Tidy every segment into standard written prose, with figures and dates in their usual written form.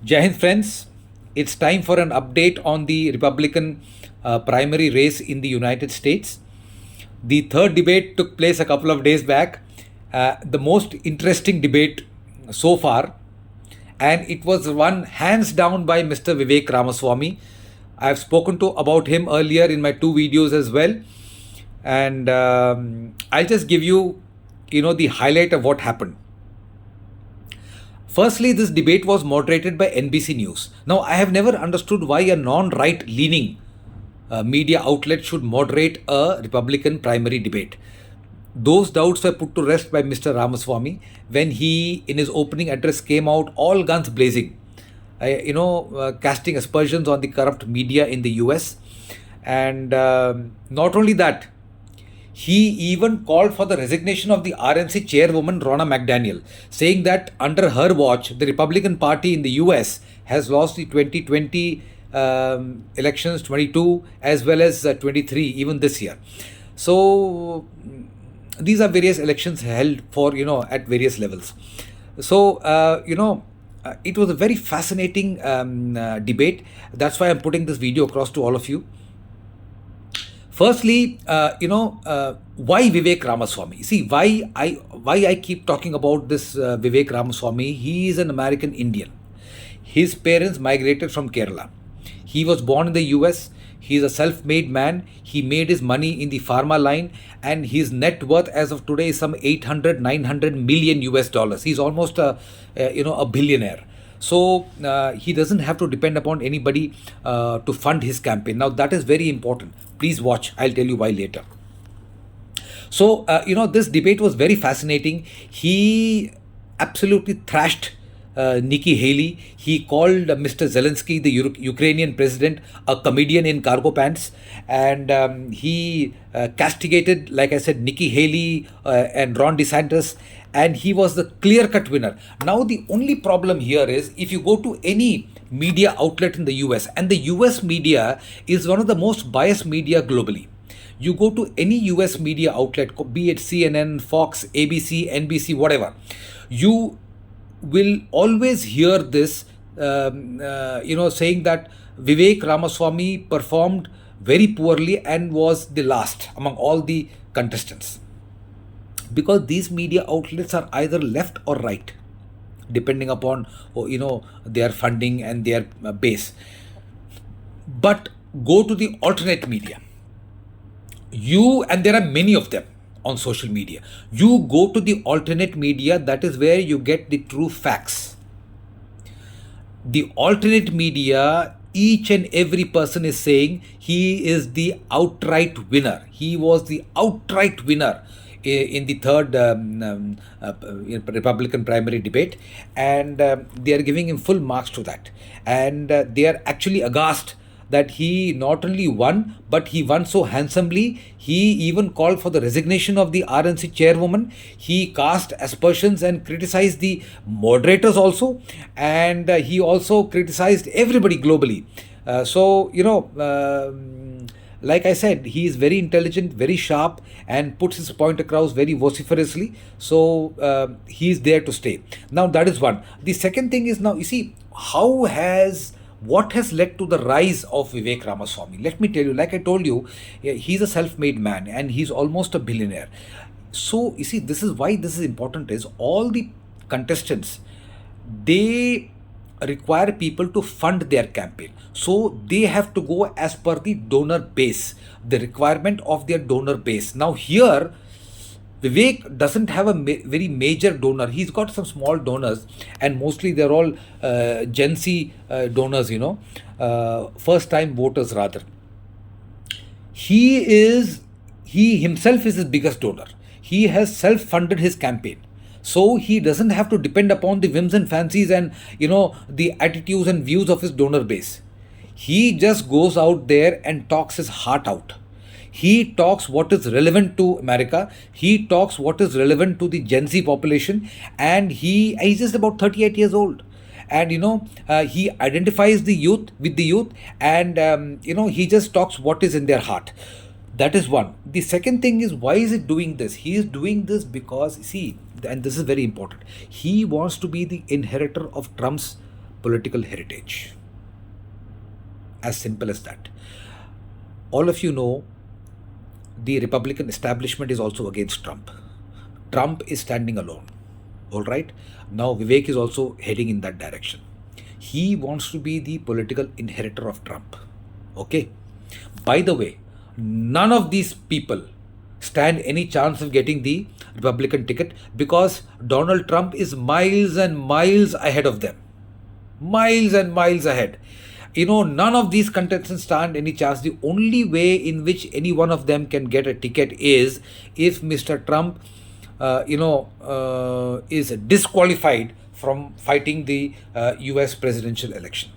Jai Hind friends, it's time for an update on the Republican primary race in the United States. The third debate took place a couple of days back, the most interesting debate so far, and it was won hands down by Mr. Vivek Ramaswamy. I've spoken to about him earlier in my two videos as well, and I'll just give you, the highlight of what happened. Firstly, this debate was moderated by NBC News. Now, I have never understood why a non-right leaning media outlet should moderate a Republican primary debate. Those doubts were put to rest by Mr. Ramaswamy when he, in his opening address, came out all guns blazing, casting aspersions on the corrupt media in the US. And not only that, he even called for the resignation of the RNC chairwoman Ronna McDaniel, saying that under her watch, the Republican Party in the US has lost the 2020 elections, 22 as well as 23, even this year. So these are various elections held for, at various levels. So, it was a very fascinating debate. That's why I'm putting this video across to all of you. Firstly, why Vivek Ramaswamy? See, why I keep talking about this Vivek Ramaswamy. He is an American Indian. His parents migrated from Kerala. He was born in the US. He is a self-made man. He made his money in the pharma line, and his net worth as of today is some 900 million US dollars. He's almost a billionaire. So he doesn't have to depend upon anybody to fund his campaign. Now that is very important. Please watch. I'll tell you why later. So, this debate was very fascinating. He absolutely thrashed Nikki Haley. He called Mr. Zelensky, the Ukrainian president, a comedian in cargo pants. And he castigated, like I said, Nikki Haley and Ron DeSantis. And he was the clear-cut winner. Now, the only problem here is if you go to any media outlet in the US, and the US media is one of the most biased media globally. You go to any US media outlet, be it CNN, Fox, ABC, NBC, whatever, you will always hear this, saying that Vivek Ramaswamy performed very poorly and was the last among all the contestants. Because these media outlets are either left or right, depending upon their funding and their base. But go to the alternate media. And there are many of them on social media. You go to the alternate media, that is where you get the true facts. The alternate media, each and every person is saying he is the outright winner. He was the outright winner in the third Republican primary debate, and they are giving him full marks to that. And they are actually aghast that he not only won, but he won so handsomely. He even called for the resignation of the RNC chairwoman. He cast aspersions and criticized the moderators also, and he also criticized everybody globally. Like I said, he is very intelligent, very sharp, and puts his point across very vociferously. So he is there to stay. Now that is one. The second thing is, now you see, what has led to the rise of Vivek Ramaswamy? Let me tell you, like I told you, he's a self-made man and he's almost a billionaire. So you see, this is why this is important, is all the contestants, they require people to fund their campaign. So they have to go as per the donor base, the requirement of their donor base. Now here, Vivek doesn't have a very major donor. He's got some small donors, and mostly they're all Gen Z donors, first-time voters rather. He himself is his biggest donor. He has self-funded his campaign. So he doesn't have to depend upon the whims and fancies and, the attitudes and views of his donor base. He just goes out there and talks his heart out. He talks what is relevant to America. He talks what is relevant to the Gen Z population. And he's just about 38 years old. And, he identifies the youth with the youth. And, he just talks what is in their heart. That is one. The second thing is, why is it doing this? He is doing this because, see, and this is very important, he wants to be the inheritor of Trump's political heritage. As simple as that. All of you know the Republican establishment is also against Trump. Trump is standing alone. All right. Now Vivek is also heading in that direction. He wants to be the political inheritor of Trump. Okay. By the way, none of these people stand any chance of getting the Republican ticket because Donald Trump is miles and miles ahead of them. Miles and miles ahead. None of these contestants stand any chance. The only way in which any one of them can get a ticket is if Mr. Trump, is disqualified from fighting the US presidential election.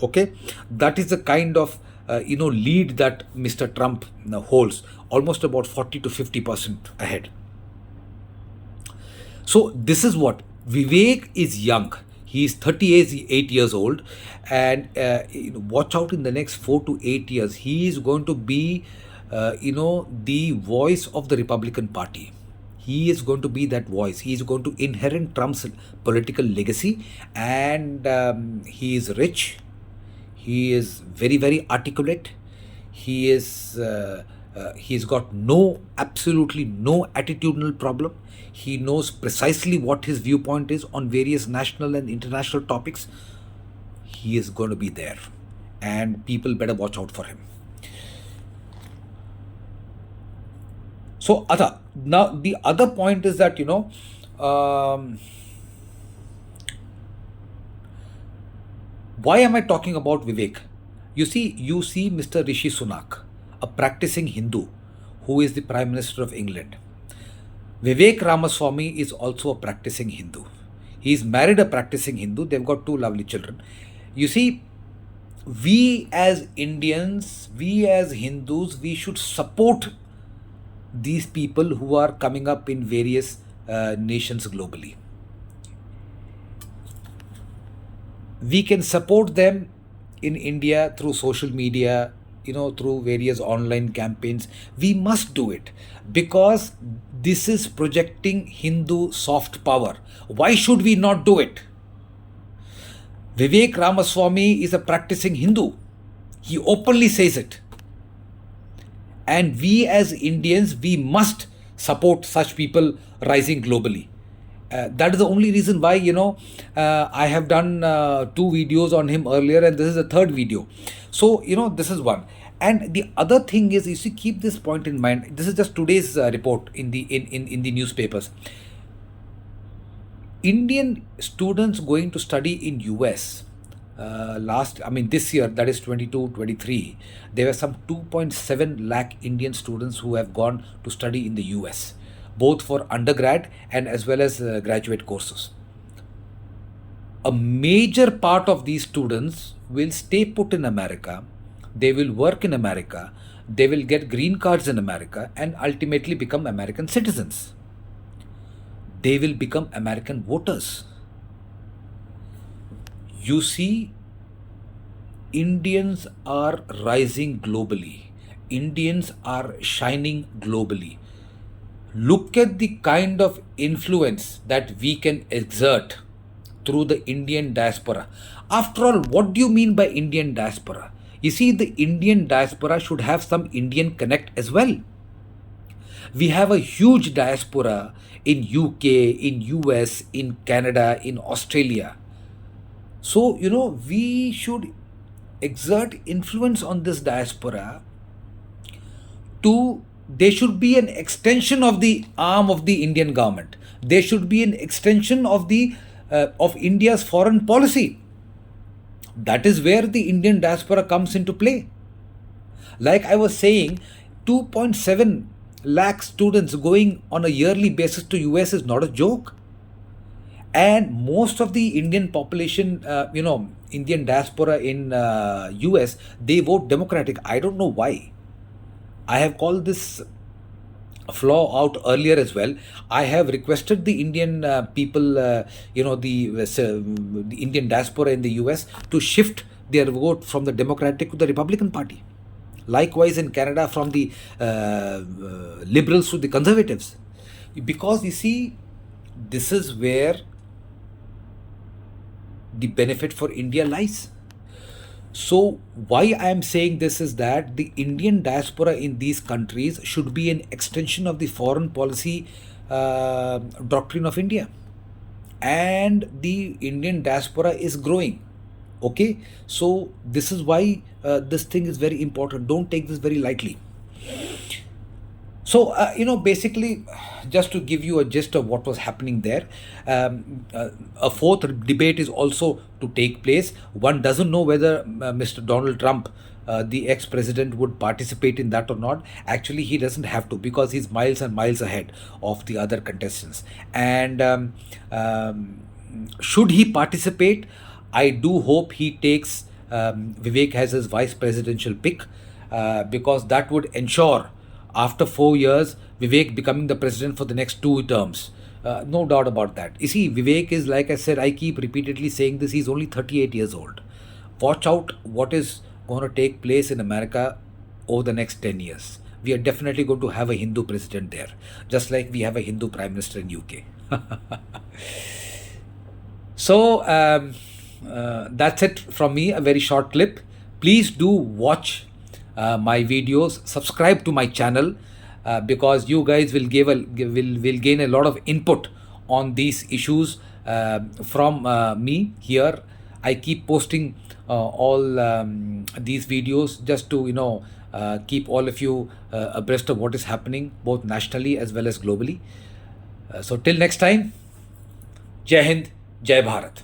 Okay, that is the kind of lead that Mr. Trump holds, almost about 40 to 50% ahead. So this is what Vivek is young. He is 38 years old, and watch out in the next 4 to 8 years. He is going to be, the voice of the Republican Party. He is going to be that voice. He is going to inherit Trump's political legacy, and he is rich. He is very, very articulate. He's got absolutely no attitudinal problem. He knows precisely what his viewpoint is on various national and international topics. He is going to be there, and people better watch out for him. So, now the other point is that, why am I talking about Vivek? You see Mr. Rishi Sunak, a practicing Hindu who is the Prime Minister of England. Vivek Ramaswamy is also a practicing Hindu. He's married a practicing Hindu. They've got 2 lovely children. You see, we as Indians, we as Hindus, we should support these people who are coming up in various nations globally. We can support them in India through social media, through various online campaigns. We must do it because this is projecting Hindu soft power. Why should we not do it? Vivek Ramaswamy is a practicing Hindu. He openly says it. And we as Indians, we must support such people rising globally. That is the only reason why, I have done 2 videos on him earlier, and this is the 3rd video. So, this is one. And the other thing is, you see, keep this point in mind. This is just today's report in the newspapers. Indian students going to study in US this year, that is 22-23, there were some 2.7 lakh Indian students who have gone to study in the US, both for undergrad and as well as graduate courses. A major part of these students will stay put in America. They will work in America. They will get green cards in America and ultimately become American citizens. They will become American voters. You see, Indians are rising globally. Indians are shining globally. Look at the kind of influence that we can exert through the Indian diaspora. After all, what do you mean by Indian diaspora? You see, the Indian diaspora should have some Indian connect as well. We have a huge diaspora in UK, in US, in Canada, in Australia. So, we should exert influence on this diaspora they should be an extension of the arm of the Indian government. They should be an extension of of India's foreign policy. That is where the Indian diaspora comes into play. Like I was saying, 2.7 lakh students going on a yearly basis to US is not a joke. And most of the Indian population, Indian diaspora in US, they vote Democratic. I don't know why. I have called this flaw out earlier as well. I have requested the Indian people, the Indian diaspora in the US to shift their vote from the Democratic to the Republican Party. Likewise in Canada, from the Liberals to the Conservatives. Because you see, this is where the benefit for India lies. So, why I am saying this is that the Indian diaspora in these countries should be an extension of the foreign policy doctrine of India. And the Indian diaspora is growing. Okay, so this is why this thing is very important. Don't take this very lightly. So, basically, just to give you a gist of what was happening there, a fourth debate is also to take place. One doesn't know whether Mr. Donald Trump, the ex-president, would participate in that or not. Actually, he doesn't have to, because he's miles and miles ahead of the other contestants. And should he participate, I do hope he takes Vivek as his vice presidential pick, because that would ensure, after 4 years, Vivek becoming the president for the next 2 terms. No doubt about that. You see, Vivek is, like I said, I keep repeatedly saying this, he's only 38 years old. Watch out what is going to take place in America over the next 10 years. We are definitely going to have a Hindu president there, just like we have a Hindu prime minister in UK. So, that's it from me, a very short clip. Please do watch my videos, subscribe to my channel, because you guys will will gain a lot of input on these issues from me here. I keep posting all these videos just to keep all of you abreast of what is happening both nationally as well as globally. So till next time, Jai Hind, Jai Bharat.